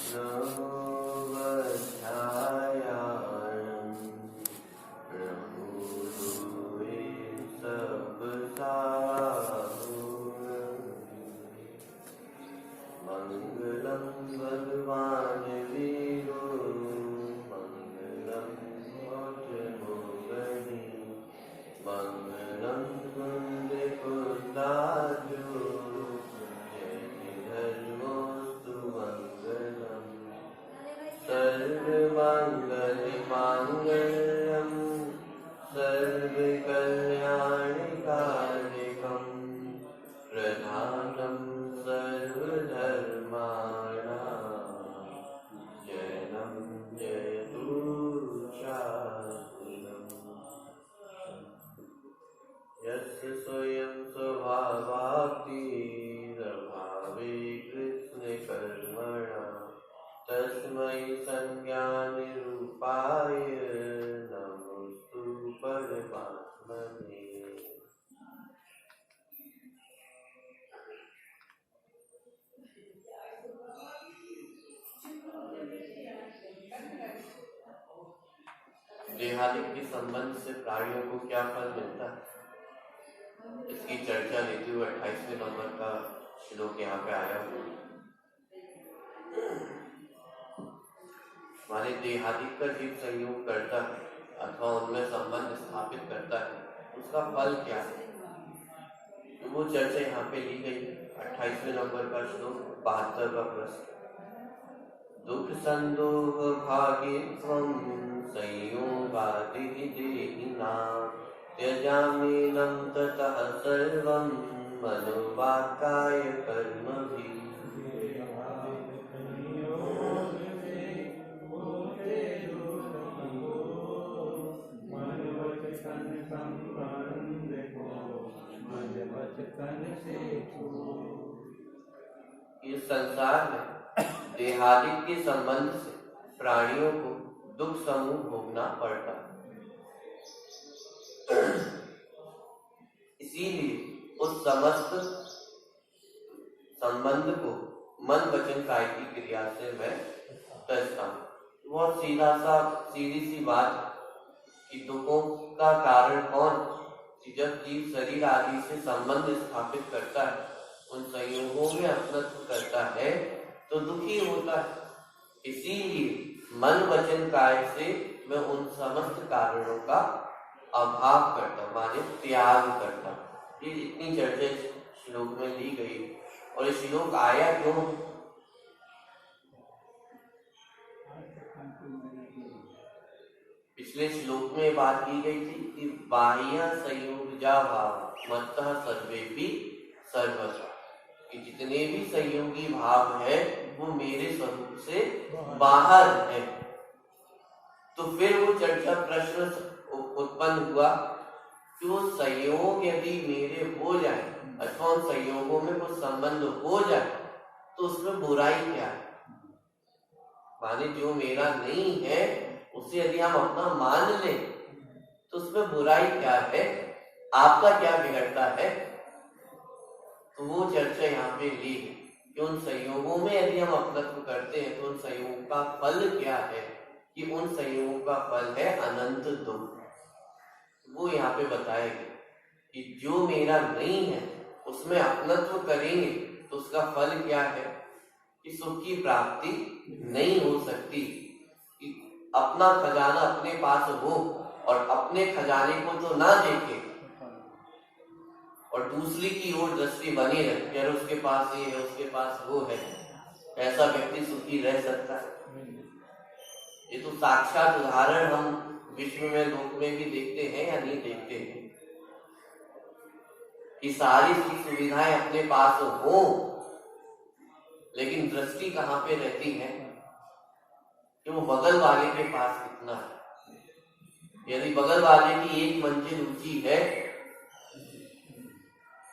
नवध्यायाम् प्रभुरुवे सब साहुर। मंगलम भगवान वीरो मंगलम मोक्ष मोगनी मंगलम कुंद कुंदाजो सर्वमंगलमांगल्यं सर्वकल्याणकारिकं प्रधानं सर्वधर्माणां जयं जयतु शास्त्रम्। यस्य स्वयं स्वभावाप्तिरभावे कृत्स्नकर्मणा तस्मै संज्ञानिरूपाय नमोस्तु परमात्मने। देहादिक के संबंध से प्राणियों को क्या फल मिलता है, इसकी चर्चा लेते हुए 28वें नंबर का श्लोक यहाँ पे आया हुआ। माने देहादिक का जीव संयोग करता है अथवा उनमें संबंध स्थापित करता है, उसका फल क्या है, तो वो चर्चा यहाँ पे ली गई। 28वें नंबर का श्लोक 72वां प्रश्न। दुख संदोह भागित्वं संयोगादिति देहिनां त्यजाम्येनं ततः सर्वं मनोवाक्काय कर्मभिः। इस संसार में देहादिक के संबंध से प्राणियों को दुख समूह भोगना पड़ता है। इसीलिए उस समस्त संबंध को मन वचन काय की क्रिया से मैं तजता हूँ। बहुत सीधी सी बात कि दुखों का कारण कौन, कि जब जीव शरीर आदि से संबंध स्थापित करता है, उन संयोगों में अपनत्व करता है तो दुखी होता है। इसीलिए मन वचन काय से मैं उन समस्त कारणों का अभाव करता हूँ, माने त्याग करता हूँ। ये इतनी चर्चा श्लोक में दी गई। और ये श्लोक आया क्यों? पिछले श्लोक में बात की गई थी कि बाह्य संयोगजा भाव मत्तः सर्वेपि सर्वथा, कि जितने भी संयोगी भाव है वो मेरे स्वरूप से बाहर है। तो फिर वो चर्चा प्रश्न उत्पन्न हुआ कि वो संयोग यदि मेरे हो जाए अथवा उन संयोगों में कुछ संबंध हो जाए तो उसमें बुराई क्या है। माने जो मेरा नहीं है उसे यदि हम अपना मान लें तो उसमें बुराई क्या है, आपका क्या बिगड़ता है। तो वो चर्चा यहाँ पे ली कि उन संयोगों में यदि हम अपनत्व करते हैं तो उन संयोग का फल क्या है, कि उन संयोगों का फल है अनंत दुख। वो यहाँ पे बताएगा कि जो मेरा नहीं है उसमें अपनत्व करेंगे तो उसका फल क्या है, कि सुख की प्राप्ति नहीं हो सकती। कि अपना खजाना अपने पास हो और अपने खजाने को तो ना देखे और दूसरी की ओर दृष्टि बनी रहे, यार उसके पास ये है उसके पास वो है, ऐसा व्यक्ति सुखी रह सकता है। ये तो साक्षात उदाहरण हम विश्व में लोक में भी देखते हैं या नहीं देखते हैं कि सारी सुविधाएं अपने पास हो लेकिन दृष्टि कहाँ पे रहती है, कि वो बगल वाले के पास कितना है। यदि बगल वाले की एक मंजिल ऊंची है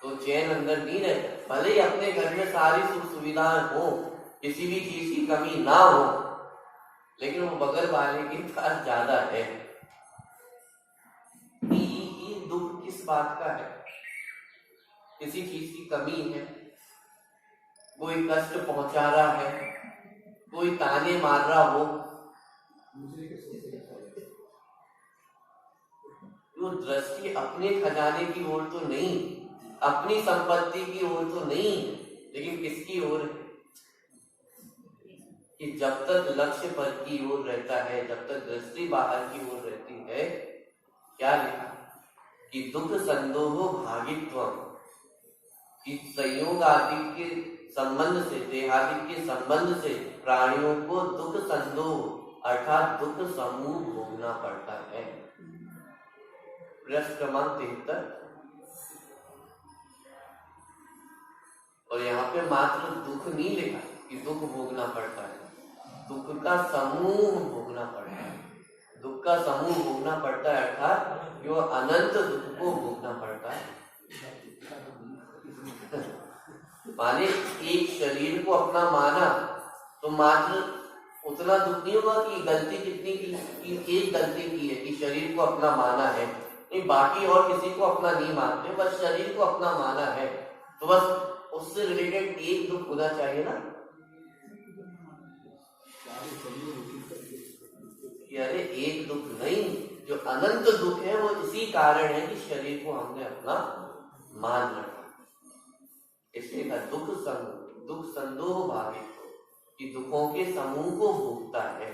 तो चैन अंदर नहीं रहता। भले ही अपने घर में सारी सुख सुविधाएं हो, किसी भी चीज की कमी ना हो, लेकिन वो बगल वाले के पास ज्यादा है। ये दुख किस बात का है? किसी चीज की कमी है, कोई कष्ट पहुंचा रहा है, कोई ताने मार रहा हो, वो दृष्टि अपने खजाने की ओर तो नहीं, अपनी संपत्ति की ओर तो नहीं, लेकिन किसकी ओर है? कि जब तक लक्ष्य पर की ओर रहता है, जब तक दृष्टि बाहर की ओर रहती है, क्या लिखा कि दुख संदोह भागित्वम, कि संयोग आदि के संबंध से, देहादि के संबंध से प्राणियों को दुख संदोह अर्थात दुख समूह भोगना पड़ता है। प्रश्न क्रमांक 73। और यहाँ पे मात्र दुख नहीं लिखा कि दुख भोगना पड़ता है, दुख का समूह भोगना पड़ता है। दुख का समूह भोगना पड़ता है अर्थात जो अनंत दुख को भोगना पड़ता है। माने एक शरीर को अपना माना तो मात्र उतना दुख नहीं होगा कि गलती कितनी की, एक गलती की है कि शरीर को अपना माना है, नहीं बाकी और किसी को अपना नहीं मानते, बस शरीर को अपना माना है, तो बस उससे रिलेटेड एक दुख होना चाहिए ना। अरे एक दुख नहीं, जो अनंत दुख है वो इसी कारण है कि शरीर को हमने अपना मान रखा। इसलिए दुख समूह, दुख संदोह भागित, कि दुखों के समूह को भोगता है।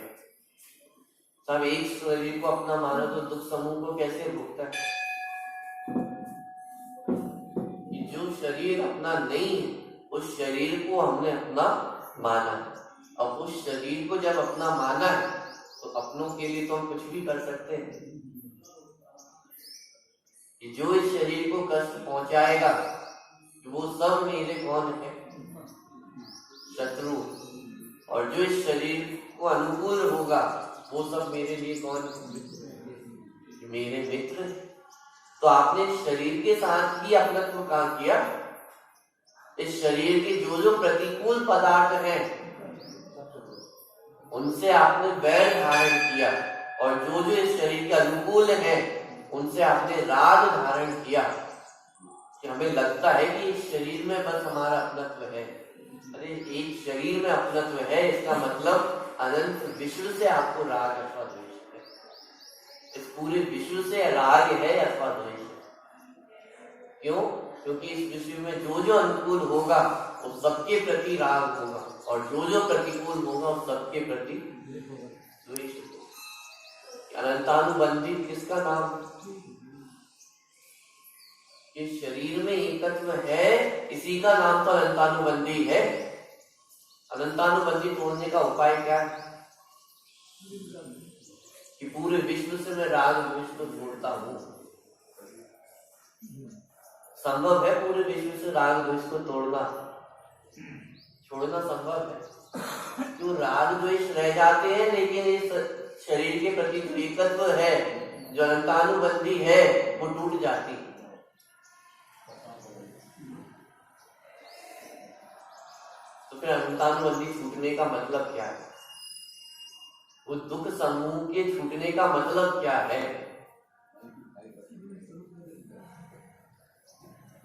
सब एक शरीर को अपना मानो तो दुख समूह को कैसे भोगता है? कि जो शरीर अपना नहीं है उस शरीर को हमने अपना माना है। अब उस शरीर को जब अपना माना है तो अपनों के लिए तो हम कुछ भी कर सकते हैं। कि जो इस शरीर को कष्ट पहुंचाएगा वो सब मेरे कौन है? शत्रु। और जो इस शरीर को अनुकूल होगा वो सब मेरे लिए कौन? मेरे मित्र। तो आपने शरीर के साथ ही अपनत्व काम किया। इस शरीर के जो जो प्रतिकूल पदार्थ हैं उनसे आपने वैर धारण किया, और जो जो इस शरीर के अनुकूल हैं उनसे आपने राग धारण किया। कि हमें लगता है कि इस शरीर में बस हमारा अपनत्व है। अरे एक शरीर में अपनत्व है इसका मतलब अनंत विश्व से आपको राग अथवा द्वेष है। इस पूरे विश्व से राग है अथवा द्वेष है। क्यों? क्योंकि इस विश्व में जो जो अनुकूल होगा वो सबके प्रति राग होगा, और जो जो प्रतिकूल होगा वो सबके प्रति द्वेष होगा। अनंतानुबंधी किसका नाम? इस शरीर में एकत्व है, इसी का नाम तो अनंतानुबंधी है। अनंतानुबंधी तोड़ने का उपाय क्या है? कि पूरे विश्व से मैं राग द्वेष को जोड़ता हूं। संभव है पूरे विश्व से राग द्वेष को तोड़ना, छोड़ना संभव है? क्यों? राग द्वेष रह जाते हैं, लेकिन इस शरीर के प्रति जो एकत्व है, जो अनंतानुबंधी है, वो टूट जाती है। तो फिर अनंतानुबंधी छूटने का मतलब क्या है? वो दुख समूह के छूटने का मतलब क्या है?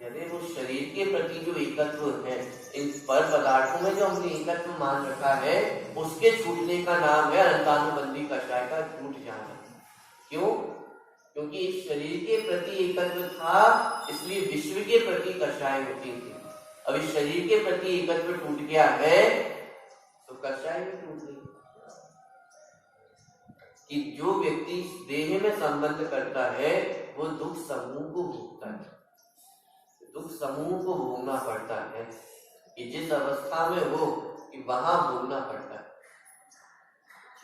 यदि वो शरीर के प्रति जो एकत्व है, इन पर पदार्थों में जो हमने एकत्व मान रखा है, उसके छूटने का नाम है अनंतानुबंधी कषाय का छूट जाना। क्यों? क्योंकि इस शरीर के प्रति एकत्व था, इसलिए विश्व के प्रति कषाय होती थी। अब इस शरीर के प्रति एकत्व टूट गया है तो कषाय भी टूट गई। कि जो व्यक्ति देह में संबंध करता है वो दुख समूह को भोगता है। दुख समूह को भोगना पड़ता है कि जिस अवस्था में हो कि वहां भोगना पड़ता है।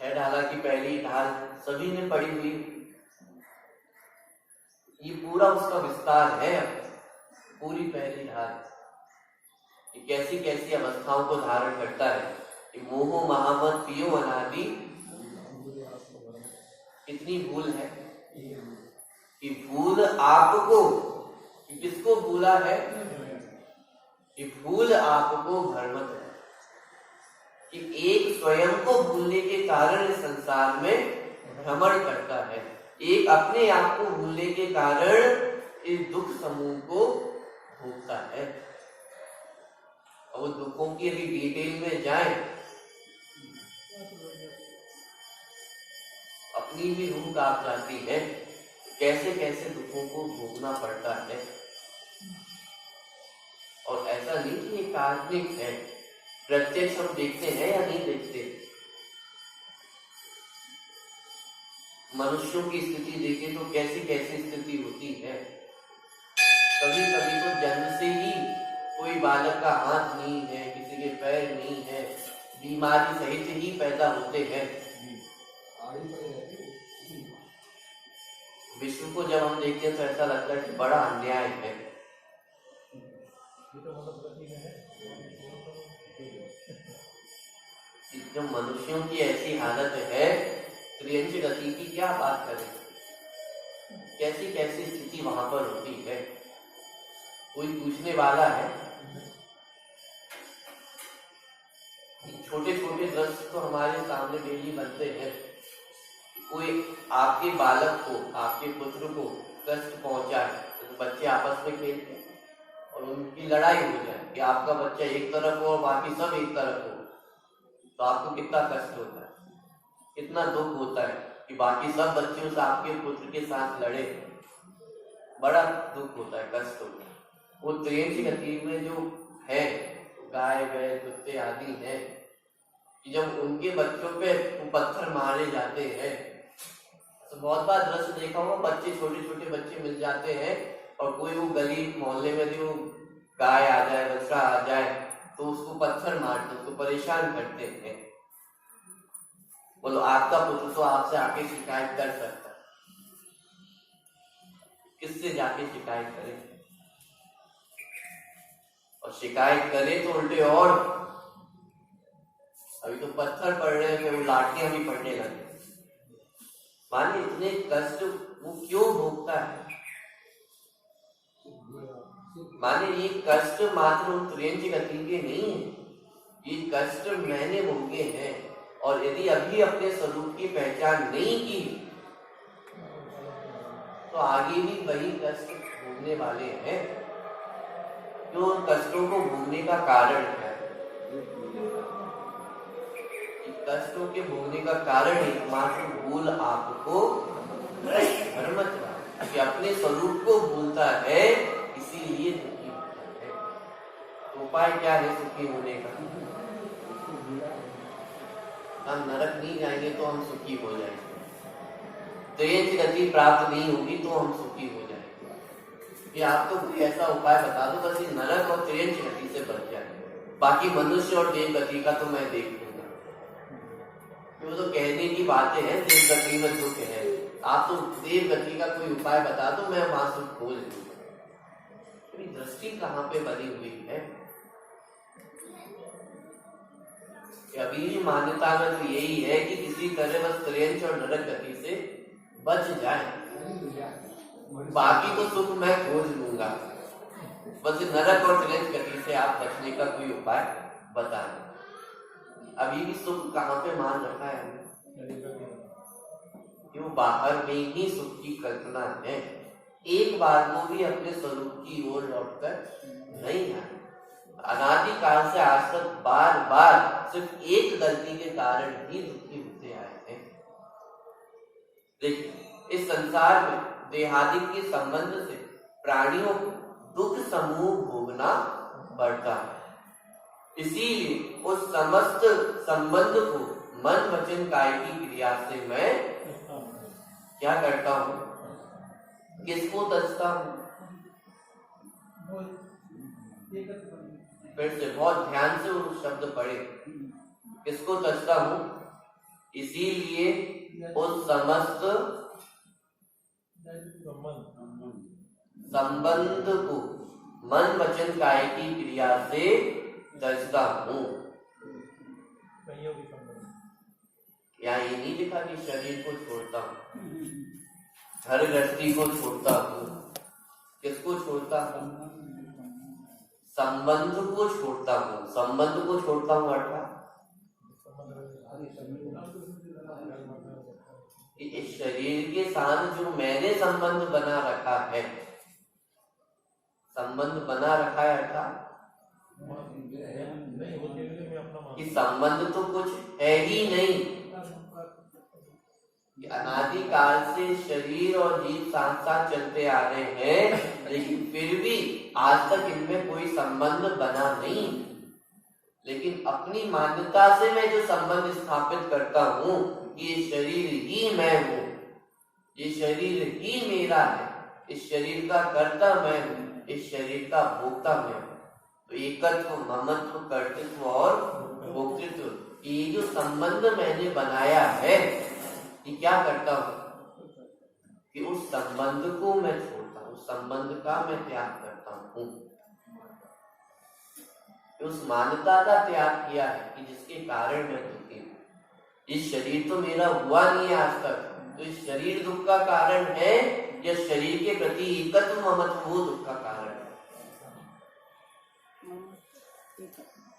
6 ढाला की पहली ढाल सभी ने पढ़ी हुई, ये पूरा उसका विस्तार है। पूरी पहली ढाल कैसी कैसी अवस्थाओं को धारण करता है। कि मोह महामत पियो अनादि, कितनी भूल है? कि भूल आपको, कि किसको भूला है? कि भूल आपको भ्रमत है। कि एक स्वयं को भूलने के कारण इस संसार में भ्रमण करता है। एक अपने आप को भूलने के कारण इस दुख समूह को भोगता है। और दुखों की यदि डिटेल में जाए अपनी भी रूह कांप जाती है, कैसे कैसे दुखों को भोगना पड़ता है। और ऐसा नहीं कि ये काल्पनिक है, प्रत्यक्ष हम देखते हैं या नहीं देखते। मनुष्यों की स्थिति देखें तो कैसी कैसी स्थिति होती है। कभी कभी तो जन्म से ही कोई बालक का हाथ नहीं है, किसी के पैर नहीं है, बीमारी सहित ही पैदा होते हैं। विश्व को जब हम देखते हैं तो ऐसा लगता है कि बड़ा अन्याय है। जब मनुष्यों की ऐसी हालत है, त्रियंश गति की क्या बात करें। कैसी कैसी स्थिति वहां पर होती है। कोई पूछने वाला है। छोटे छोटे दृश्य तो हमारे सामने डेली बनते हैं। कोई आपके बालक को, आपके पुत्र को कष्ट पहुंचाए, तो बच्चे आपस में खेलते हैं और उनकी लड़ाई हो जाए कि आपका बच्चा एक तरफ हो और बाकी सब एक तरफ हो, तो आपको कितना कष्ट होता है, कितना दुख होता है कि बाकी सब बच्चे उस आपके पुत्र के साथ लड़े। बड़ा दुख होता है, कष्ट होता है। वो त्रियंश गति में जो है, गाय बैल कुत्ते आदि हैं, कि जब उनके बच्चों पे पत्थर मारे जाते हैं, तो बहुत बार दृश्य देखा हुआ, बच्चे छोटे छोटे बच्चे मिल जाते हैं और कोई वो गली मोहल्ले में जो गाय आ जाए, बच्चा आ जाए, तो उसको पत्थर मारते, उसको परेशान करते हैं। बोलो आपका पुत्र तो आपसे आके शिकायत कर सकता है, किससे जाके शिकायत करे? और शिकायत करे तो उल्टे और अभी तो पत्थर पड़ रहे हैं, वो लाठियां भी पड़ने लगे। माने इतने कष्ट वो क्यों भोगता है? माने ये कष्ट मात्र त्रियंश गति के नहीं है, ये कष्ट मैंने भोगे हैं। और यदि अभी अपने स्वरूप की पहचान नहीं की तो आगे भी वही कष्ट भोगने वाले हैं। जो उन कष्टों को भोगने का कारण है, कष्टों के भोगने का कारण एकमात्र भूल आपको भ्रम कि अपने स्वरूप को भूलता है, इसीलिए दुखी होता है। तो उपाय क्या है सुखी होने का? हम नरक नहीं जाएंगे तो हम सुखी हो जाएंगे, त्रियंश गति प्राप्त नहीं होगी तो हम सुखी हो जाएंगे। ये आपको कोई ऐसा उपाय बता दो बस ये नरक और त्रियंश गति से बच जाए, बाकी मनुष्य और देव गति का तो मैं देख लूंगा। वो तो कहने की बातें हैं, देव गति में दुख है, आप तो देव गति का कोई उपाय बता दो, मैं वहां सुख खोज लूंगा। दृष्टि कहाँ पे बनी हुई है? अभी भी मान्यता में तो यही है कि किसी तरह बस त्रियंश और नरक गति से बच जाए, बाकी तो सुख मैं खोज लूंगा। बस नरक और त्रियंश गति से आप बचने का कोई उपाय बताएं। अभी भी सुख कहाँ पे मान रखा है हमने? क्यों बाहर में ही सुख की कल्पना है। एक बार को भी अपने स्वरूप की ओर लौटकर नहीं है। अनादिकाल से आज तक बार बार सिर्फ एक गलती के कारण ही दुखी होते आए हैं। देखिए इस संसार में देहादिक के संबंध से प्राणियों को दुख समूह भोगना पड़ता है। इसीलिए उस समस्त संबंध को मन वचन काय की क्रिया से मैं क्या करता हूँ? किसको तजता हूँ? फिर से बहुत ध्यान से वो शब्द पढ़े, किसको तजता हूँ? इसीलिए उस समस्त संबंध को मन वचन काय की क्रिया से तजता हूँ। या ये नहीं लिखा कि शरीर को छोड़ता हूँ, घर गृहस्थी को छोड़ता हूँ। किसको छोड़ता हूँ? संबंध को छोड़ता हूँ। संबंध को छोड़ता हूँ अर्थात इस शरीर के साथ जो मैंने संबंध बना रखा है, संबंध बना रखा है अर्थात कि संबंध तो कुछ है ही नहीं, कि अनादिकाल से शरीर और जीव साथ साथ चलते आ रहे हैं, लेकिन फिर भी आज तक इनमें कोई संबंध बना नहीं। लेकिन अपनी मान्यता से मैं जो संबंध स्थापित करता हूं कि ये शरीर ही मैं हूं, ये शरीर ही मेरा है, इस शरीर का कर्ता मैं हूं, इस शरीर का भोक्ता मैं हूं। तो एकत्व, ममत्व, कर्तृत्व और भोक्तृत्व, ये जो संबंध मैंने बनाया है, ये क्या करता हूं कि उस संबंध को मैं छोड़ता हूं, उस संबंध का मैं त्याग करता हूं। उस मान्यता का त्याग किया है कि जिसके कारण मैं दुखी हूं। इस शरीर तो मेरा हुआ नहीं है आज तक, तो इस शरीर दुख का कारण है या शरीर के प्रति एकत्व ममत्व वो दुख का कारण है?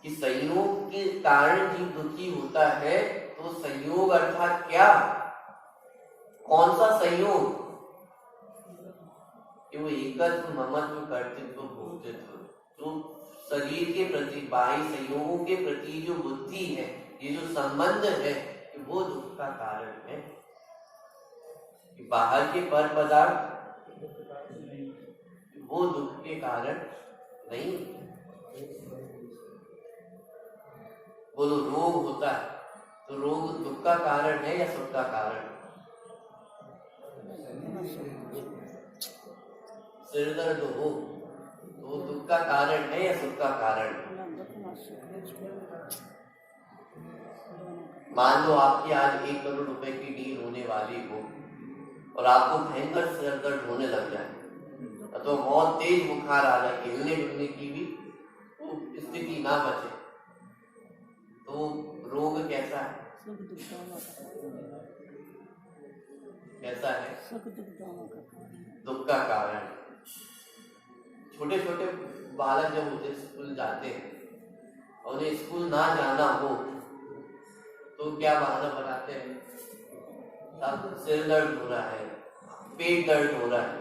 कि संयोग के कारण जीव दुखी होता है, तो संयोग अर्थात क्या, कौन सा संयोग? कि वो एकत्व, ममत्व, कर्तृत्व, भोक्तृत्व, तो शरीर के प्रति, बाह्य संयोगों के प्रति जो बुद्धि है, ये जो संबंध है, वो दुख का कारण है। कि बाहर के पर पदार्थ वो दुख के कारण नहीं। बोलो रोग होता है, तो रोग दुख का कारण है या सुख का कारण? सिर दर्द हो तो वो दुख का कारण है या सुख का कारण? मान लो आपकी आज 1 करोड़ रुपए की डील होने वाली हो और आपको भयंकर सिर दर्द होने लग जाए, तो बहुत तेज बुखार आ जाए, हिलने डुलने की भी स्थिति ना बचे, तो रोग कैसा है? कैसा है? दुख का कारण। छोटे छोटे बालक जब होते स्कूल जाते हैं और उन्हें स्कूल ना जाना हो तो क्या बहाना बनाते हैं? सिर दर्द हो रहा है, पेट दर्द हो रहा है,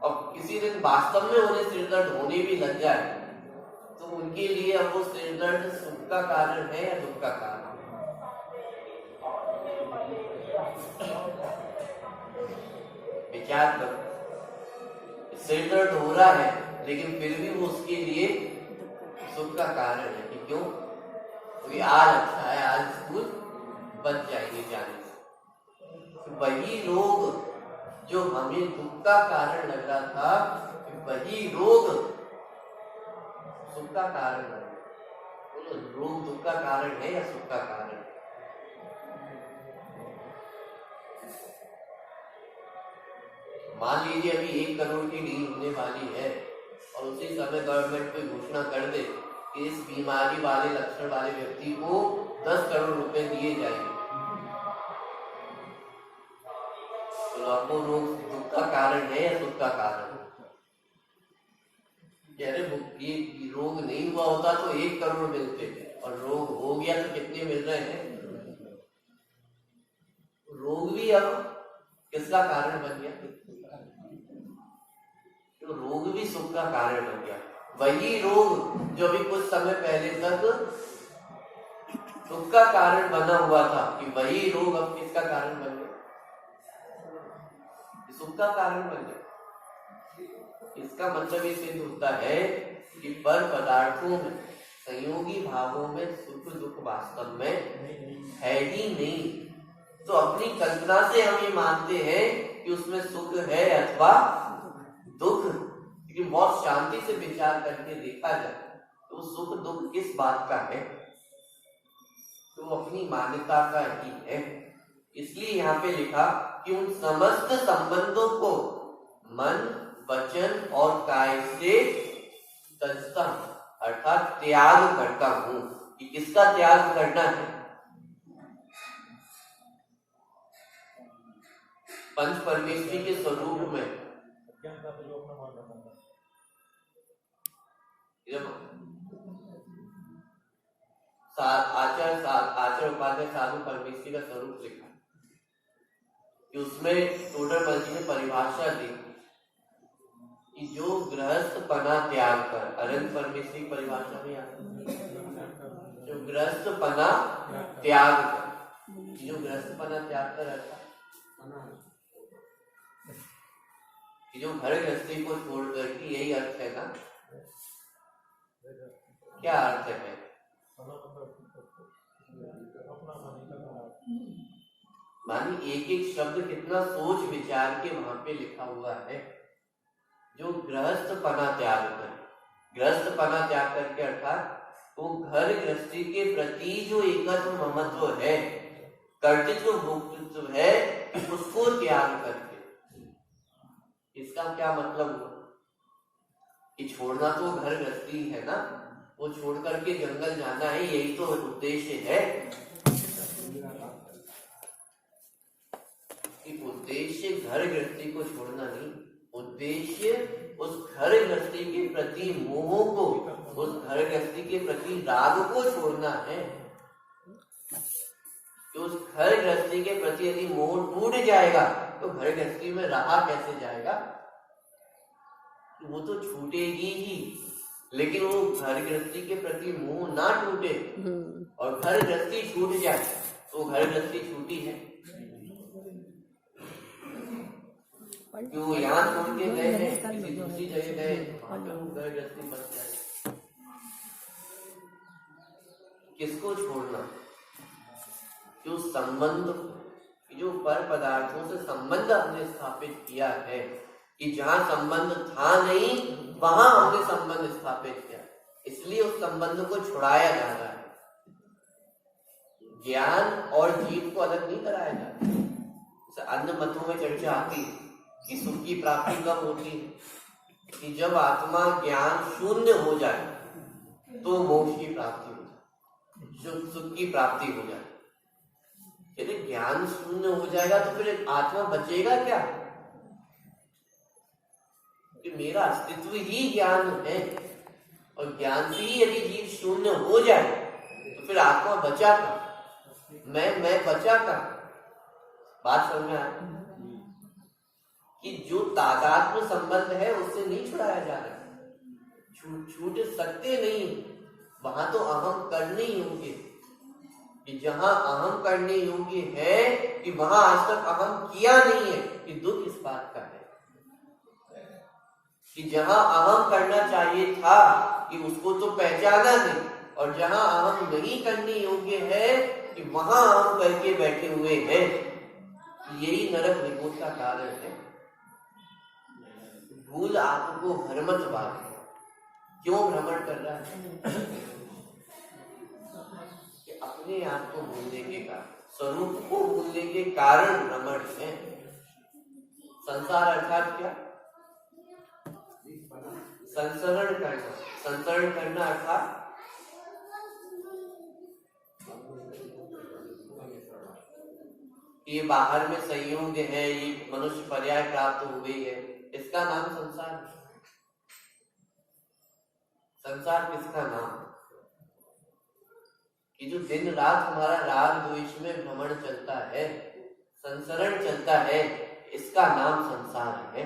और किसी दिन वास्तव में उन्हें सिर दर्द होने भी लग जाए, तो उनके लिए अब वो सिर दर्द सुख का कारण है या दुख का कारण? विचार करो। सिर दर्द हो रहा है लेकिन फिर भी वो उसके लिए सुख का कारण है। कि क्यों? क्योंकि आज अच्छा है, आज स्कूल बच जाएंगे जाने से। वही रोग जो हमें दुख का कारण लग रहा था, वही रोग सुख का कारण है। रोग दुख का कारण है या सुख का कारण? मान लीजिए अभी 1 करोड़ की डील होने वाली है और उसी समय गवर्नमेंट कोई घोषणा कर दे कि इस बीमारी वाले लक्षण वाले व्यक्ति को 10 करोड़ रुपए दिए जाएंगे, तो आपको रोग दुख का कारण है या सुख का कारण? अरे ये रोग नहीं हुआ होता तो 1 करोड़ मिलते थे, और रोग हो गया तो कितने मिल रहे हैं? रोग भी अब किसका कारण बन गया? तो रोग भी सुख का कारण बन गया। वही रोग जो अभी कुछ समय पहले तक दुख का कारण बना हुआ था, कि वही रोग अब किसका कारण बन गया? सुख का कारण बन गया। इसका मतलब ये सिद्ध होता है कि पर पदार्थों में, संयोगी भावों में सुख दुख वास्तव में है ही नहीं। तो अपनी कल्पना से हम ये मानते हैं कि उसमें सुख है अथवा दुख, लेकिन बहुत शांति से विचार करके देखा जाए तो सुख दुख किस बात का है? तो अपनी मान्यता का ही है। इसलिए यहाँ पे लिखा कि उन समस्त संबंधों को मन, वचन और काय से त्यजता, अर्थात त्याग करता हूं। कि किसका त्याग करना है? पंच परमेश्वरी के स्वरूप में। आचार्य उपाध्याय साधु परमेश्वरी का स्वरूप लिखा कि उसमें टोडरमल जी ने परिभाषा दी कि जो गृहस्थ पना त्याग कर, अनंत परमेश्वरी परिभाषा में जो गृहस्थ पना त्याग कर, जो गृहस्थ पना त्याग कर कि जो घर गृहस्थी को छोड़ करके, यही अर्थ है ना? क्या अर्थ है? मानी एक एक शब्द कितना सोच विचार के वहां पे लिखा हुआ है। जो गृहस्थ पना त्याग कर, गृहस्थ पना त्याग करके अर्थात वो घर गृहस्थी के प्रति जो एकत्व ममत्व है, कर्तृत्व भोक्तृत्व है, उसको त्याग करके। इसका क्या मतलब हुआ कि छोड़ना तो घर गृहस्थी है ना, वो छोड़ करके जंगल जाना है, यही तो उद्देश्य है। कि उद्देश्य घर गृहस्थी को छोड़ना नहीं, उद्देश्य उस घर गृहस्थी के प्रति मोह को, उस घर गृहस्थी के प्रति राग को छोड़ना है। कि उस घर गृहस्थी के प्रति यदि मोह टूट जाएगा तो घर गृहस्थी में रहा कैसे जाएगा? वो तो छूटेगी ही, लेकिन वो घर गृहस्थी के प्रति मोह ना टूटे और घर गृहस्थी छूट जाए तो घर गृहस्थी छूटी है। क्यों यहाँ छोड़ के गए हैं, किसी दूसरी जगह गए, घर गृहस्थी बच जाए। किसको छोड़ना? जो संबंध, जो पर पदार्थों से संबंध हमने स्थापित किया है, कि जहां संबंध था नहीं वहां हमने संबंध स्थापित किया, इसलिए उस संबंध को छुड़ाया जा रहा है। ज्ञान और जीव को अलग नहीं कराया जाता। जैसे अन्य मतों में चर्चा आती है कि सुख की प्राप्ति कब होती है? कि जब आत्मा ज्ञान शून्य हो जाए तो मोक्ष की प्राप्ति हो जाए, सुख की प्राप्ति हो जाए। यदि ज्ञान शून्य हो जाएगा तो फिर आत्मा बचेगा क्या? कि मेरा अस्तित्व ही ज्ञान है, और ज्ञान से ही यदि जीव शून्य हो जाए तो फिर आत्मा बचा का, मैं बचा का। बात समझ में आया? कि जो तादात्म्य संबंध है उससे नहीं छुड़ाया जा रहा, छूट सकते नहीं। वहां तो अहम करने योग्य, कि जहां अहम करने योग्य है कि वहां आज तक अहम किया नहीं है, कि दुख इस बात का है। कि जहां अहम करना चाहिए था कि उसको तो पहचाना नहीं, और जहां अहम नहीं करने योग्य है कि वहां अहम करके बैठे हुए हैं। यही नरक निकोट का कारण है। भूल आपको भ्रमत बात है। क्यों भ्रमण कर रहा है? कि अपने आप को भूलने के कारण, स्वरूप को भूलने के कारण भ्रमण है। संसार अर्थात क्या? संसरण करना। संसरण करना अर्थात ये बाहर में संयोग है, ये मनुष्य पर्याय प्राप्त हो गई है, इसका नाम संसार है। संसार किसका नाम? कि जो दिन रात हमारा राग द्वेष में भ्रमण चलता है, संसरण चलता है, इसका नाम संसार है।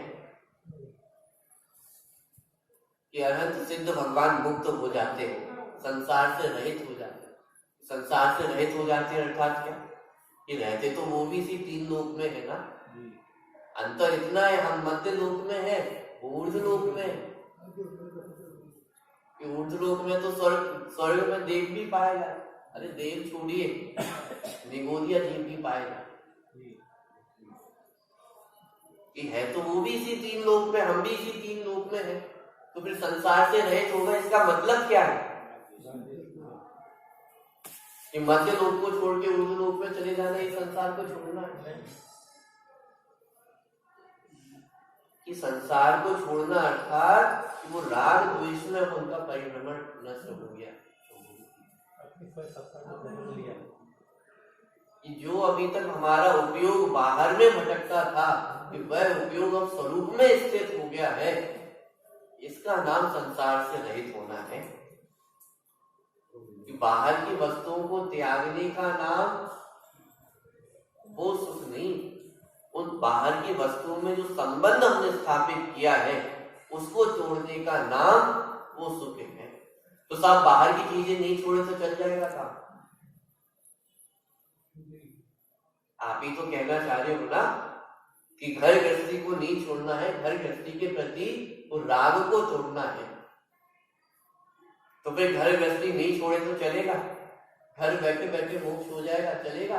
कि अनंत सिद्ध भगवान मुक्त हो जाते हैं, संसार से रहित हो जाते हैं। संसार से रहित हो जाते हैं अर्थात क्या? कि रहते तो वो भी इसी तीन लोक में है ना। अंतर इतना है, हम मध्य लोक में है, ऊर्ध्व लोक में है। कि ऊर्ध्व लोक में तो स्वर्ग में देव भी पाएगा। अरे देव छोड़िए, निगोदिया जीव भी पाएगा। कि है तो वो भी इसी तीन लोक में, हम भी इसी तीन लोक में है। तो फिर संसार से रहित होगा, इसका मतलब क्या है? कि मध्य लोक को छोड़ के ऊर्ध्व लोक में चले जाना, इस संसार को छोड़ना है। कि संसार को छोड़ना अर्थात कि वो राग द्वेष में उनका परिभ्रमण नष्ट हो गया। कि जो अभी तक हमारा उपयोग बाहर में भटकता था, कि वह उपयोग अब स्वरूप में स्थित हो गया है, इसका नाम संसार से रहित होना है। कि बाहर की वस्तुओं को त्यागने का नाम वो सुख नहीं, उन बाहर की वस्तुओं में जो संबंध हमने स्थापित किया है उसको तोड़ने का नाम वो सुख है। तो साहब बाहर की चीजें नहीं छोड़े तो चल जाएगा काम? आप ही तो कहना चाह रहे हो ना कि घर गृहस्थी को नहीं छोड़ना है, घर गृहस्थी के प्रति वो राग को छोड़ना है। तो फिर घर गृहस्थी नहीं छोड़े तो चलेगा? घर बैठे बैठे मोक्ष हो जाएगा, चलेगा?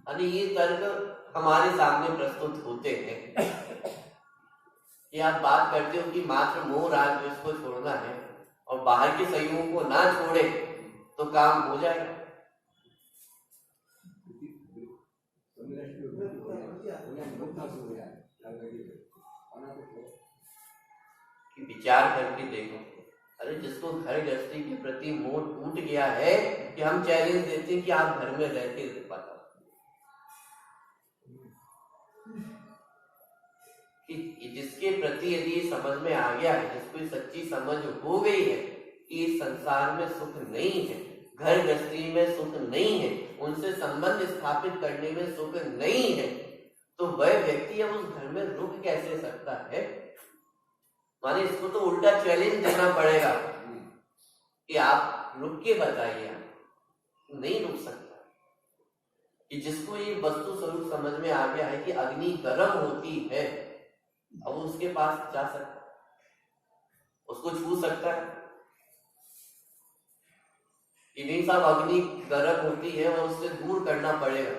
यानी ये तर्क हमारे सामने प्रस्तुत होते हैं कि आप बात करते हो कि मात्र मोह राग द्वेष को छोड़ना है और बाहर के संयोगों को ना छोड़े तो काम हो जाएगा। कि विचार करके देखो, अरे जिसको घर गृहस्थी के प्रति मोह टूट गया है कि हम चैलेंज देते हैं कि आप घर में रह के बताओ कि जिसके प्रति यदि ये समझ में आ गया है, जिसको सच्ची समझ हो गई है कि इस संसार में सुख नहीं है, घर गृहस्थी में सुख नहीं है, उनसे संबंध स्थापित करने में सुख नहीं है, तो वह व्यक्ति अब उस घर में रुक कैसे सकता है? माने इसको तो उल्टा चैलेंज देना पड़ेगा कि आप रुक के बताइए, आप नहीं रुक सकता। कि जिसको ये वस्तु स्वरूप समझ में आ गया है कि अग्नि गर्म होती है, अब उसके पास जा सकता है, उसको छू सकता है कि नहीं साहब अग्नि गर्म होती है और उससे दूर करना पड़ेगा।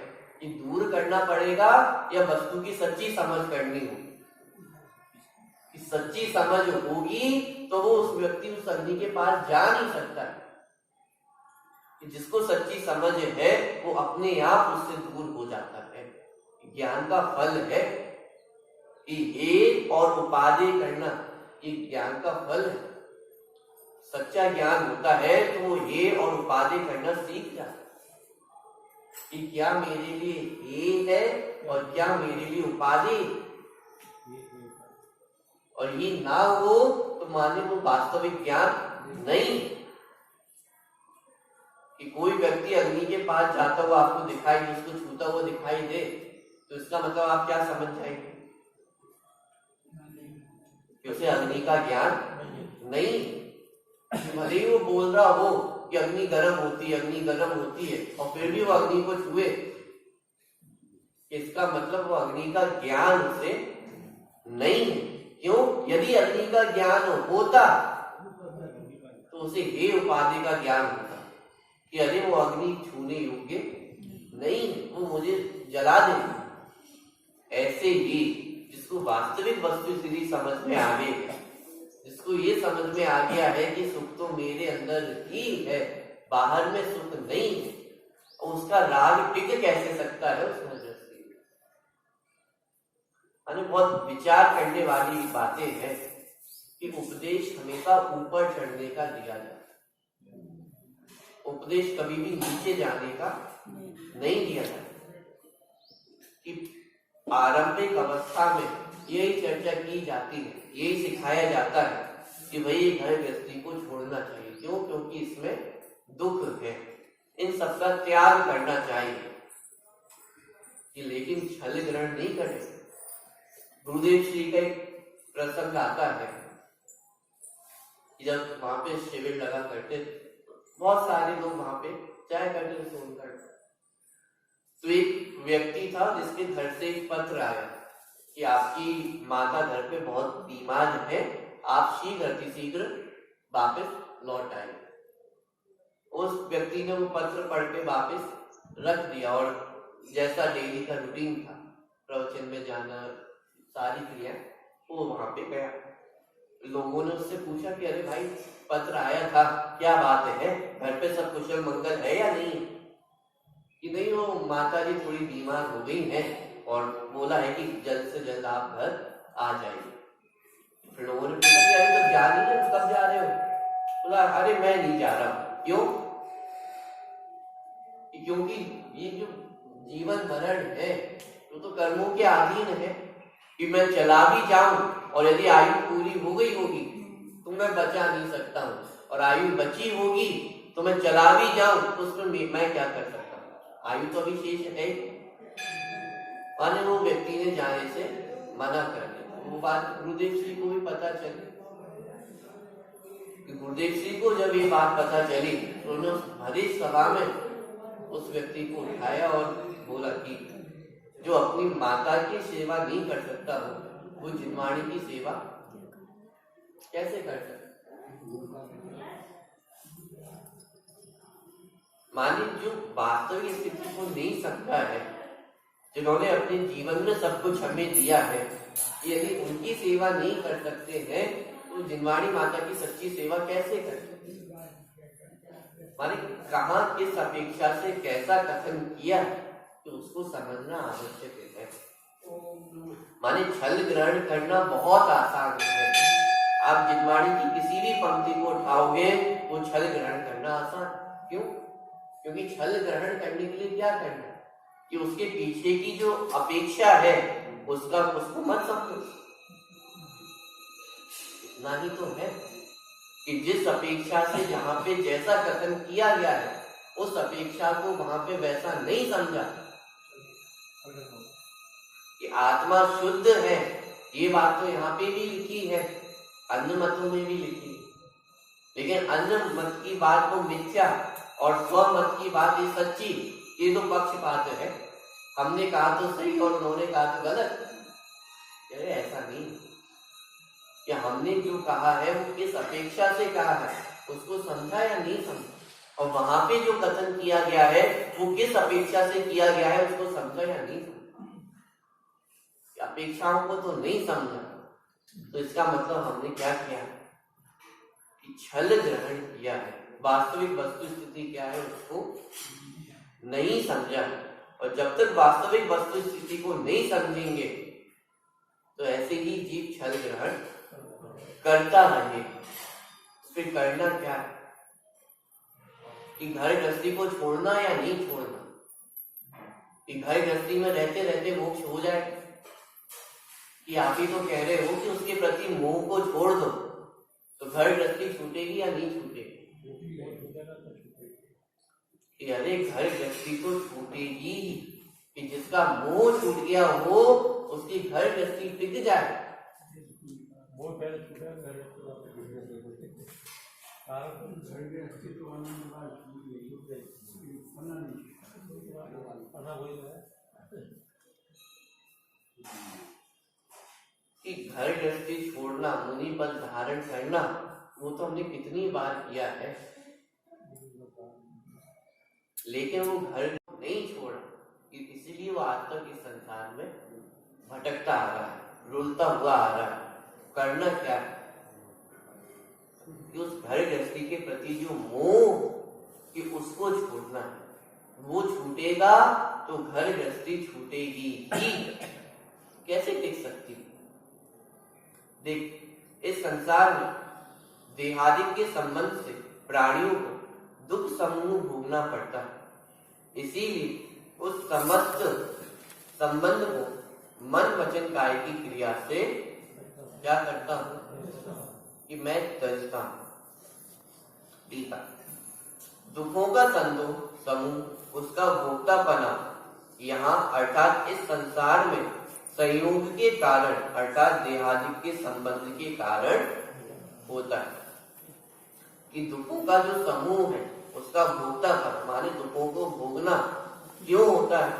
कि दूर करना पड़ेगा या वस्तु की सच्ची समझ करनी होगी? कि सच्ची समझ होगी तो वो उस व्यक्ति उस अग्नि के पास जा नहीं सकता है। कि जिसको सच्ची समझ है वो अपने आप उससे दूर हो जाता है। ज्ञान का फल है कि एक और उपाधि करना, ये ज्ञान का फल है। सच्चा ज्ञान होता है तो वो ये और उपाधि करना सीख जाता है कि क्या मेरे लिए ये है और क्या मेरे लिए उपाधि, और ये ना हो तो माने वो वास्तविक ज्ञान नहीं। कि कोई व्यक्ति अग्नि के पास जाता हुआ आपको दिखाई दे, उसको छूता हुआ दिखाई दे, तो इसका मतलब आप क्या समझ जाएंगे? कि उसे अग्नि का ज्ञान नहीं। भले ही वो बोल रहा हो कि अग्नि गर्म होती है, अग्नि गर्म होती है, और फिर भी वो अग्नि को छुए, इसका मतलब वो अग्नि का ज्ञान उसे नहीं है। क्यों? यदि अग्नि का ज्ञान होता तो उसे हे उपाधि का ज्ञान होता कि अरे वो अग्नि छूने योग्य नहीं, वो मुझे जला देगी। ऐसे ही जिसको वास्तविक वस्तु स्थिति समझ में आ गई है, जिसको ये समझ में आ गया है कि सुख तो मेरे अंदर ही है, बाहर में सुख नहीं है, और उसका राग टिक कैसे सकता है उस नजर से? बहुत विचार करने वाली बातें हैं कि उपदेश हमेशा ऊपर चढ़ने का दिया जाता है, उपदेश कभी भी नीचे जाने का नहीं दिया जाता। कि आरंभिक अवस्था में यही चर्चा की जाती है, यही सिखाया जाता है कि भाई घर गृहस्थी को छोड़ना चाहिए। क्यों? क्योंकि इसमें दुख है, इन सबका त्याग करना चाहिए। कि लेकिन छल ग्रहण नहीं करें। गुरुदेव श्री का एक प्रसंग आता है कि जब वहां पे शिविर लगा करते, बहुत सारे लोग वहां पे चाय करते सुनकर, तो एक व्यक्ति था जिसके घर से एक पत्र आया कि आपकी माता घर पे बहुत बीमार है, आप शीघ्र वापस लौट आए। उस व्यक्ति ने वो पत्र पढ़ के वापस रख दिया और जैसा डेली का रूटीन था, प्रवचन में जाना, सारी क्रिया, वो वहां पे गया। लोगों ने उससे पूछा कि अरे भाई पत्र आया था, क्या बात है, घर पे सब कुशल मंगल है या नहीं? कि नहीं, वो माता जी थोड़ी बीमार हो गई हैं और बोला है कि जल्द से जल्द आप घर आ जाइए। फिर लोगों ने पूछा कि अरे तो जा नहीं रहे, कब जा रहे हो? बोला अरे मैं नहीं जा रहा। क्यों? क्योंकि ये जो जीवन भरण है वो तो कर्मों के अधीन है कि मैं चला भी जाऊं और यदि आयु पूरी हो गई होगी तो मैं बचा नहीं सकता हूं, और आयु बची होगी तो मैं चला भी जाऊं तो उसमें मैं क्या कर सकता हूं? आयु तो अभी शेष है। माने वो व्यक्ति ने जाने से मना कर दिया। वो बात गुरुदेव श्री को भी पता चली। गुरुदेव श्री को जब ये बात पता चली तो उन्होंने भरी सभा में उस व्यक्ति को उठाया और बोला कि जो अपनी माता की सेवा नहीं कर सकता हो वो जिनवाणी की सेवा कैसे कर सकता। माने जो वास्तविक स्थिति को नहीं समझा है, जिन्होंने अपने जीवन में सब कुछ हमें दिया है, यदि उनकी सेवा नहीं कर सकते हैं तो जिनवाणी माता की सच्ची सेवा कैसे कर सकते। माने कहाँ किस अपेक्षा से कैसा कथन किया तो उसको समझना आवश्यक है। माने छल ग्रहण करना बहुत आसान है। आप जिनवाणी की किसी भी पंक्ति को उठाओगे वो छल ग्रहण करना आसान। क्यों? क्योंकि छल ग्रहण करने के लिए क्या करना कि उसके पीछे की जो अपेक्षा है उसको मत समझो। इतना ही तो है कि जिस अपेक्षा से जहां पे जैसा कथन किया गया है उस अपेक्षा को वहां पे वैसा नहीं समझा कि आत्मा शुद्ध है। ये बात तो यहाँ पे भी लिखी है, अन्य मतों में भी लिखी है, लेकिन अन्य मत की बात तो मिथ्या और स्वमत की बात ये सच्ची, ये तो पक्षपात है। हमने कहा तो सही और उन्होंने कहा तो गलत। अरे ऐसा नहीं कि हमने जो कहा है वो किस अपेक्षा से कहा है उसको समझा या नहीं समझा, और वहां पे जो कथन किया गया है वो किस अपेक्षा से किया गया है उसको समझा या नहीं समझा। अपेक्षाओं को तो नहीं समझा तो इसका मतलब हमने क्या किया कि छल ग्रहण किया है। वास्तविक वस्तु स्थिति क्या है उसको नहीं समझा, और जब तक वास्तविक वस्तु स्थिति को नहीं समझेंगे तो ऐसे ही जीव छल ग्रहण करता रहे। फिर करना क्या है कि घर गृहस्थी को छोड़ना या नहीं छोड़ना, कि घर गृहस्थी में रहते रहते मोक्ष हो जाए, कि आप ही तो कह रहे हो कि उसके प्रति मोह को छोड़ दो, तो घर गृहस्थी छूटेगी या नहीं छूटेगी। कि अरे घर गृहस्थी तो छूटेगी, कि जिसका मोह छूट गया हो उसकी घर गृहस्थी टिक जाए। कि घर गृहस्थी छोड़ना, मुनि पद धारण करना, वो तो हमने कितनी बार किया है, लेकिन वो घर नहीं छोड़ा, इसीलिए वो आज तक इस संसार में भटकता आ रहा है, रुलता हुआ आ रहा है। करना क्या है कि उस घर गृहस्थी के प्रति जो मोह कि उसको छोड़ना है, वो छूटेगा तो घर गृहस्थी छूटेगी ही। कैसे टिक सकती? देख, इस संसार में देहादिक के संबंध से प्राणियों को दुख समूह भोगना पड़ता है। इसीलिए उस समस्त संबंध को मन वचन काय की क्रिया से क्या करता हूं कि मैं तजता हूं। दुखों का संदोह समूह उसका भोक्तापना यहाँ अर्थात इस संसार में संयोग के कारण अर्थात देहादिक के संबंध के कारण होता है। कि दुखों का जो समूह है उसका भोक्तापन माने दुखों को भोगना क्यों होता है?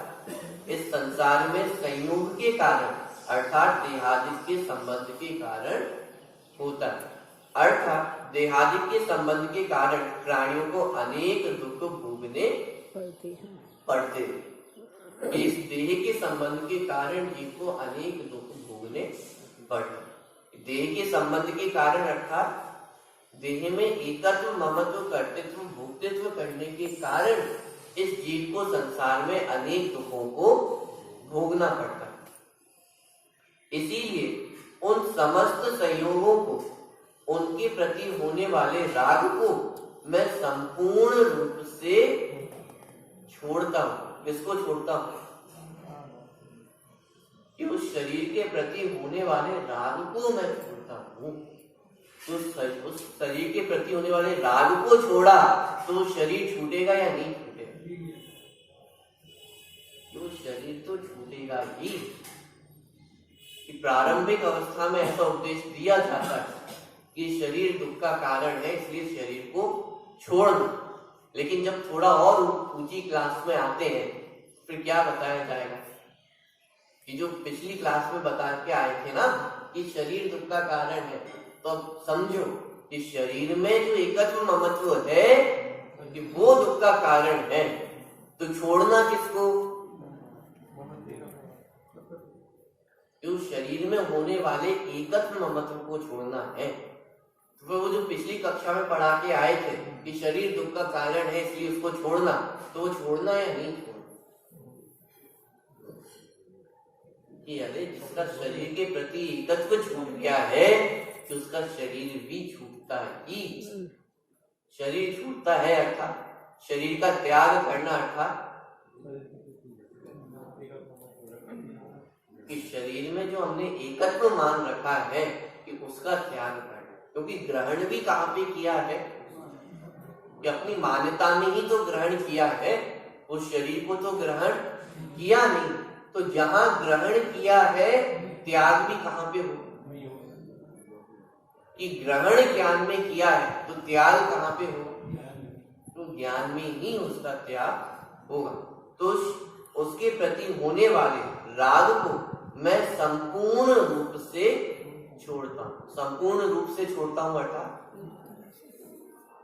इस संसार में संयोग के कारण अर्थात देहादिक के संबंध के कारण होता है। अर्थात देहादिक के संबंध के कारण प्राणियों को अनेक दुख भोगने पड़ते हैं। इस देह के संबंध के कारण जीव को अनेक दुख भोगने पड़ते। देह के संबंध के कारण अर्थात देह में एकत्व ममत्व कर्तृत्व भोक्तृत्व करने के कारण इस जीव को संसार में अनेक दुखों को भोगना पड़ता है। इसीलिए उन समस्त संयोगों को उनके प्रति होने वाले राग को मैं संपूर्ण रूप से छोड़ता हूं। किसको छोड़ता हूं? कि उस शरीर के प्रति होने वाले राग को मैं छोड़ता हूं। उस शरीर के प्रति होने वाले राग को छोड़ा तो शरीर छूटेगा या नहीं छूटेगा? तो शरीर तो छूटेगा ही। कि प्रारंभिक अवस्था में ऐसा उपदेश दिया जाता है कि शरीर दुख का कारण है, इसलिए शरीर को छोड़ दो। लेकिन जब थोड़ा और ऊंची क्लास में आते हैं फिर क्या बताया जाएगा कि जो पिछली क्लास में बता के आए थे ना कि शरीर दुख का कारण है, तो अब समझो कि शरीर में जो एकत्व ममत्व है कि वो दुख का कारण है, तो छोड़ना किसको? जो शरीर में होने वाले एकत्व ममत्व को छोड़ना है। तो वो जो पिछली कक्षा में पढ़ा के आए थे कि शरीर दुख का कारण है इसलिए उसको छोड़ना, तो वो छोड़ना या नहीं छोड़ना? कि अरे जिसका शरीर के प्रति एकत्व छूट गया है तो उसका शरीर भी छूटता ही। शरीर छूटता है अर्थात शरीर का त्याग करना, अर्थात कि शरीर में जो हमने एकत्व मान रखा है कि उसका त्याग करना, क्योंकि ग्रहण भी कहाँ पे किया है कि अपनी मान्यता में ही तो ग्रहण किया है, उस शरीर को तो ग्रहण किया नहीं। तो जहां ग्रहण किया है त्याग भी कहाँ पे हो कि ग्रहण ज्ञान में किया है तो त्याग कहाँ पे हो? तो ज्ञान में ही उसका त्याग होगा। तो उसके प्रति होने वाले राग को मैं संपूर्ण रूप से छोड़ता हूं। संपूर्ण रूप से छोड़ता हूं अर्थात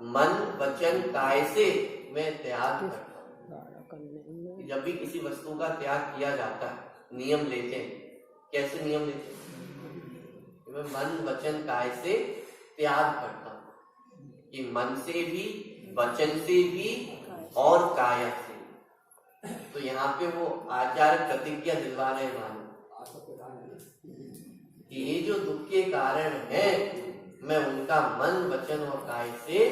मन वचन काया से मैं त्याग करता हूं। जब भी किसी वस्तु का त्याग किया जाता है नियम लेते हैं, कैसे नियम लेते हैं? मैं मन वचन काया से त्याग करता हूं कि मन से भी, वचन से भी और काया से। तो यहाँ पे वो आचार्य प्रतिज्ञा दिलवा रहे मानो कि ये जो दुख के कारण है मैं उनका मन वचन और काया से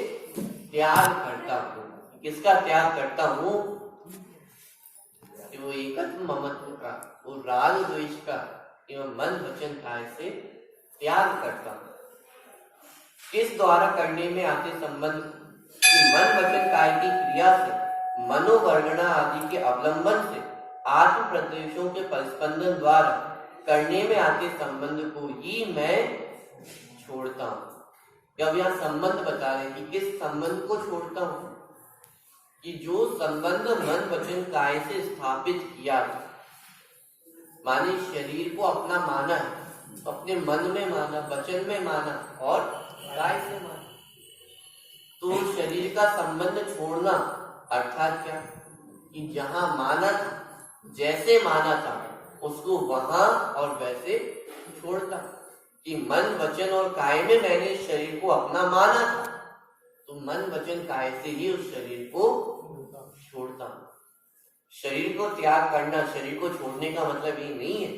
त्याग करता हूँ। किसका त्याग करता हूँ? कि वो एकत्व ममत्व का, वो राग द्वेष का एवं मन वचन काया से त्याग करता हूँ। किस द्वारा करने में आते संबंध कि मन वचन काया की क्रिया से, मनोवर्णना आदि के अवलंबन से, आत्म प्रदेशों के परिस्पंदन द्वारा करने में आते संबंध को ही मैं छोड़ता हूँ। जब यहाँ संबंध बता रहे कि किस संबंध को छोड़ता हूँ कि जो संबंध मन वचन काया से स्थापित किया, माने शरीर को अपना माना है, अपने मन में माना, वचन में माना और काया से माना, तो शरीर का संबंध छोड़ना अर्थात क्या कि जहां माना था, जैसे माना था उसको वहां और वैसे छोड़ता। कि मन वचन और काया में मैंने शरीर को अपना माना था, तो मन वचन काया से ही उस शरीर को छोड़ता। शरीर को त्याग करना, शरीर को छोड़ने का मतलब ये नहीं है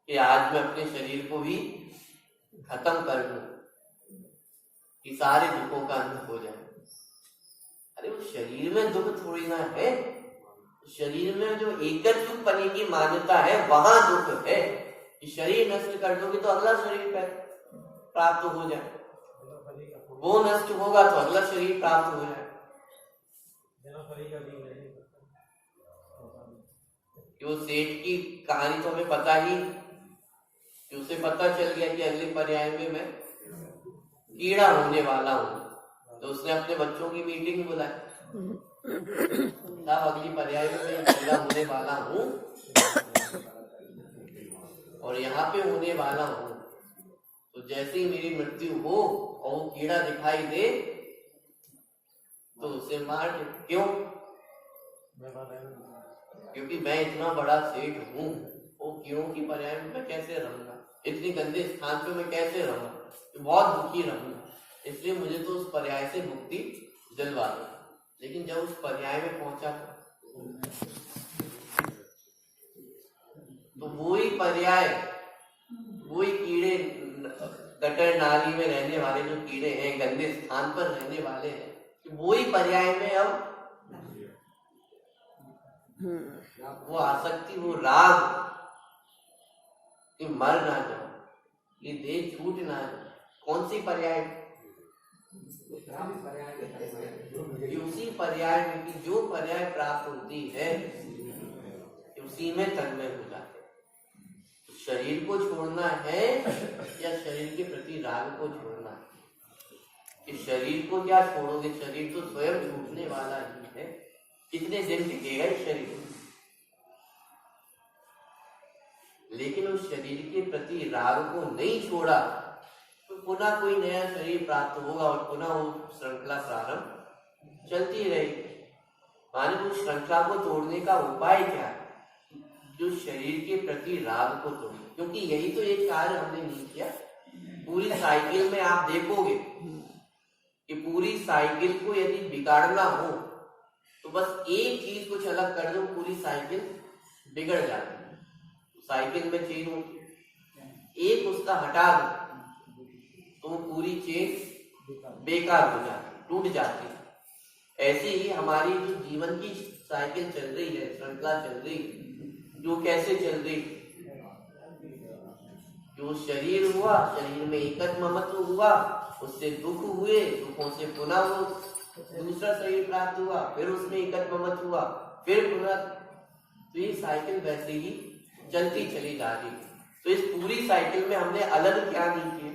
कि आज मैं अपने शरीर को भी खत्म कर दूं कि सारे दुखों का अंत हो जाए। अरे वो शरीर में दुख थोड़ी ना है, शरीर में जो एकत्व पने की मान्यता है वहां दुख है। कि शरीर नष्ट कर दोगे तो अगला शरीर प्राप्त हो जाए, वो नष्ट होगा तो अगला शरीर प्राप्त हो जाए। कि वो सेठ की कहानी तो हमें पता ही, कि उसे पता चल गया कि अगले पर्याय में मैं कीड़ा होने वाला हूँ, तो उसने अपने बच्चों की मीटिंग बुलाई, तब अगली पर्याय में मैं कीड़ा होने वाला हूँ और यहाँ पे होने वाला हूँ, तो जैसे ही मेरी मृत्यु हो और वो कीड़ा दिखाई दे तो उसे मार दे। क्यों? क्योंकि मैं इतना बड़ा सेठ हूँ, वो कीड़ों की पर्याय में मैं कैसे रहूंगा, इतनी गंदे स्थान पे मैं कैसे रहूंगा, बहुत दुखी रहूंगा, इसलिए मुझे तो उस पर्याय से मुक्ति दिलवा दो। लेकिन जब उस पर्याय में पहुंचा तो वही पर्याय, वही कीड़े, गटर नाली में रहने वाले जो कीड़े हैं, गंदे स्थान पर रहने वाले हैं, वही पर्याय में अब वो आसक्ति, वो राग कि मर ना जाओ, ये देह छूट ना जाए, कौन सी पर्याय? उसी पर्याय में कि जो पर्याय प्राप्त होती है उसी में तन्मय हो जाते। शरीर को छोड़ना है या शरीर के प्रति राग को छोड़ना है? कि शरीर को क्या छोड़ोगे, शरीर तो स्वयं छूटने वाला ही है, कितने दिन टिकेगा इस शरीर। लेकिन उस शरीर के प्रति राग को नहीं छोड़ा तो पुनः कोई नया शरीर प्राप्त होगा और पुनः वो श्रृंखला प्रारंभ चलती रहेगी। माने उस श्रृंखला को तोड़ने का उपाय क्या है? जो शरीर के प्रति राग को तोड़े, क्योंकि यही तो एक कार्य हमने नहीं किया। पूरी साइकिल में आप देखोगे कि पूरी साइकिल को यदि बिगाड़ना हो तो बस एक चीज कुछ अलग कर दो, पूरी साइकिल बिगड़ जाती है। साइकिल में चेन होती है, एक उसका हटा दो तो पूरी चेन बेकार हो जाती, टूट जाती है। ऐसे ही हमारी जो जीवन की साइकिल चल रही है, श्रृंखला चल रही है, जो कैसे चल रही, जो शरीर हुआ, शरीर में एकत्व ममत्व हुआ, उससे दुख हुए, दुखों से पुनः वो दूसरा शरीर प्राप्त हुआ, फिर उसमें एकत्व ममत्व हुआ, फिर पुनः, तो ये साइकिल वैसे ही चलती चली जा रही। तो इस पूरी साइकिल में हमने अलग क्या नहीं किया।